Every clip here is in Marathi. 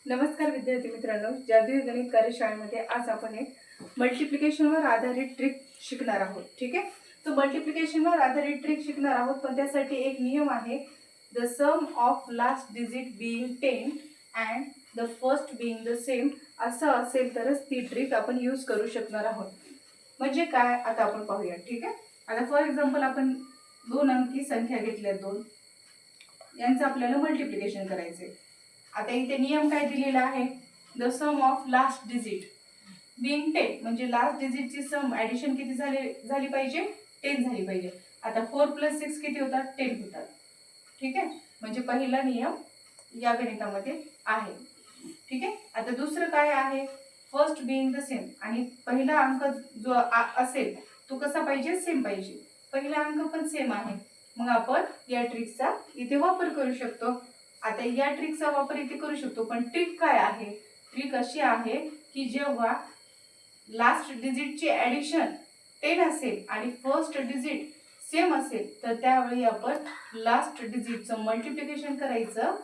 नमस्कार विद्यार्थी मित्रांनो, जादुई गणित कार्यशाळेमध्ये आज आपण एक मल्टिप्लिकेशनवर आधारित ट्रिक शिकणार आहोत. ठीक आहे. तो मल्टिप्लिकेशनवर आधारित ट्रिक शिकणार आहोत, पण त्यासाठी एक नियम आहे. The sum of last digit being 10 and the first being the same असं असेल तरच ती ट्रिक आपण यूज करू शकणार आहोत. म्हणजे काय आता आपण पाहूया. ठीक आहे. आता फॉर एक्झाम्पल आपण दोन अंकी संख्या घेतल्या, दोन यांचं आपल्याला मल्टिप्लिकेशन करायचे. आता इथे नियम काय दिलेला आहे, the sum of last digit being 10 म्हणजे लास्ट डिजिटची सम ॲडिशन किती झाली पाहिजे, 10 झाली पाहिजे. आता 4 + 6 किती होतात, 10 होतात. ठीक आहे. म्हणजे पहिला नियम या गणितामध्ये आहे. ठीक आहे. आता दुसरं काय आहे, फर्स्ट बीइंग द सेम, आणि पहिला अंक जो असेल तो कसा पाहिजे, सेम पाहिजे. पहिला अंक पण सेम आहे, मग आपण या ट्रिकचा इथे वापर करू शकतो. आता या ट्रिकचा वापर इथे करू शकतो, पण ट्रिक काय आहे, ट्रिक अशी आहे की जेव्हा लास्ट डिजिटची ॲडिशन 10 असेल आणि फर्स्ट डिजिट सेम असेल तर त्यावेळी आपण लास्ट डिजिटचं मल्टिप्लिकेशन करायचं.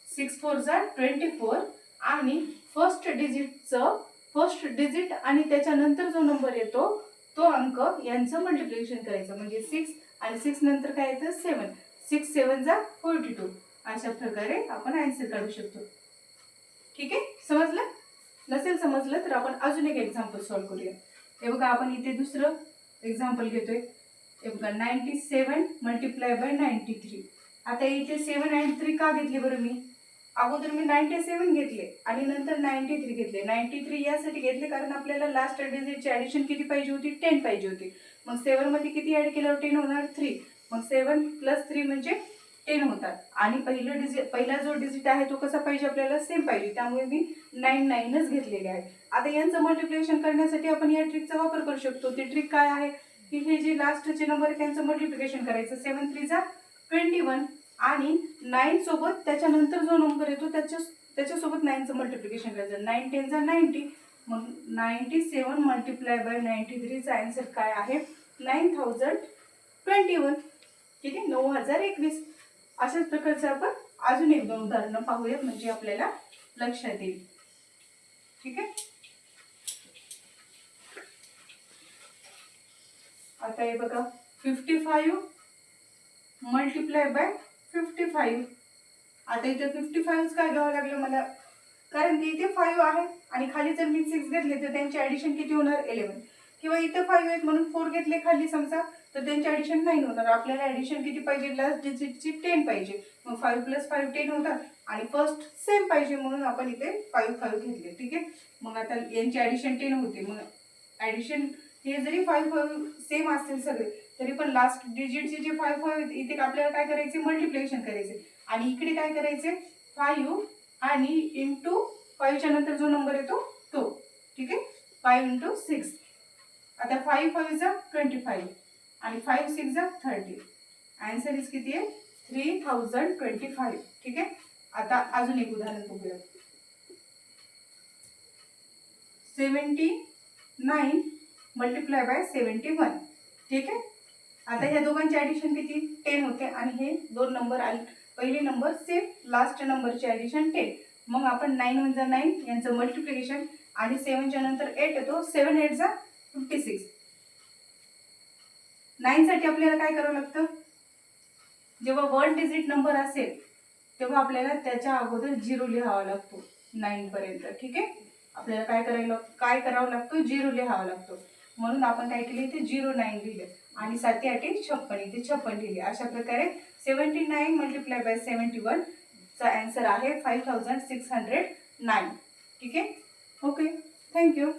6 4 24 आणि फर्स्ट डिजिट आणि त्याच्यानंतर जो नंबर येतो तो अंक यांचं मल्टिप्लिकेशन करायचं. म्हणजे 6 आणि 6 नंतर काय येतं, 7. 6 7 42. अशा प्रकारे आपण आन्सर काढू शकतो. ठीक आहे. समजलं? नसेल समजलं तर आपण अजून एक एक्झाम्पल सॉल्व्ह करूया. हे बघा, आपण इथे दुसरं एक्झाम्पल घेतोय. हे बघा, 97 × 93. आता इथे 7 आणि 3 का घेतले बरं, मी अगोदर 97 घेतले आणि नंतर 93 घेतले. 93 यासाठी घेतले कारण आपल्याला लास्ट डिजिटची ॲडिशन किती पाहिजे होती, 10 पाहिजे होती. मग 7 मध्ये किती ॲड केल्यावर 10 होणार, 3. मग 7 + 3 म्हणजे 10 होतात. आणि पहिला जो डिजिट आहे तो कसा पाहिजे, आपल्याला सेम पाहिजे. त्यामुळे मी 9 घेतलेले आहे. आता यांचं मल्टिप्लिकेशन करण्यासाठी आपण या ट्रिकचा वापर करू शकतो. ती ट्रिक काय आहे की हे जे लास्टचे नंबर आहे त्यांचं मल्टिप्लिकेशन करायचं. 7 3 21 आणि 9 सोबत त्याच्यानंतर जो नंबर येतो त्याच्यासोबत 9चं मल्टिप्लिकेशन करायचं. 9 10 90. मग 97 × 93चा आन्सर काय आहे, 9021. ठीक आहे, 9021. अशाच प्रकारचं आपण अजून एक दोन उदाहरणं पाहूया, म्हणजे आपल्याला लक्षात येईल. ठीक आहे. आता हे बघा, 55 × 55. आता इथे 55 काय घ्यावं लागलं मला, कारण की इथे 5 आहे आणि खाली जर मी 6 घेतले तर त्यांची ॲडिशन किती होणार, 11. किंवा इथे 5 आहेत म्हणून 4 घेतले खाली समजा तर त्यांची ॲडिशन 9 होणार. आपल्याला ॲडिशन किती पाहिजे, लास्ट डिजिटची 10 पाहिजे. मग 5 + 5 10 होतात आणि फर्स्ट सेम पाहिजे म्हणून आपण इथे 5 घेतले. ठीक आहे. मग आता यांची ॲडिशन 10 होते. मग ॲडिशन हे जरी 5 सेम असतील सगळे तरी पण लास्ट डिजिटचे जे 5 इथे आपल्याला काय करायचे, मल्टिप्लिकेशन करायचे. आणि इकडे काय करायचे, 5 आणि इंटू 5च्या नंतर जो नंबर येतो तो. ठीक आहे. 5 × 6. आता 5 5 25 आणि 5 6 30. आन्सर इज किती आहे, 3025. ठीक आहे. आता अजून एक उदाहरण बघूया. 79 × 71. ठीक आहे. आता ह्या दोघांची ॲडिशन किती, 10 होते आणि हे दोन नंबर आले, पहिले नंबर सेम, लास्ट नंबरची ॲडिशन 10. मग आपण 9 1 9 यांचं मल्टिप्लिकेशन आणि 7च्या नंतर 8 येतो. 7 8 56. 9 साठी आपल्याला काय करावं लागतं, जेव्हा 1 डिजिट नंबर असेल तेव्हा आपल्याला त्याच्या अगोदर 0 लिहावा लागतो 9 पर्यंत. ठीक आहे. आपल्याला काय करावं लागतं, 0 लिहावा लागतो. म्हणून आपण काय केले, इथे 09 लिहिले आणि 7 8 56, इथे 56 लिहिले. अशा प्रकारे 79 × 71 चा आन्सर आहे 5609. ठीक आहे. Okay, thank you.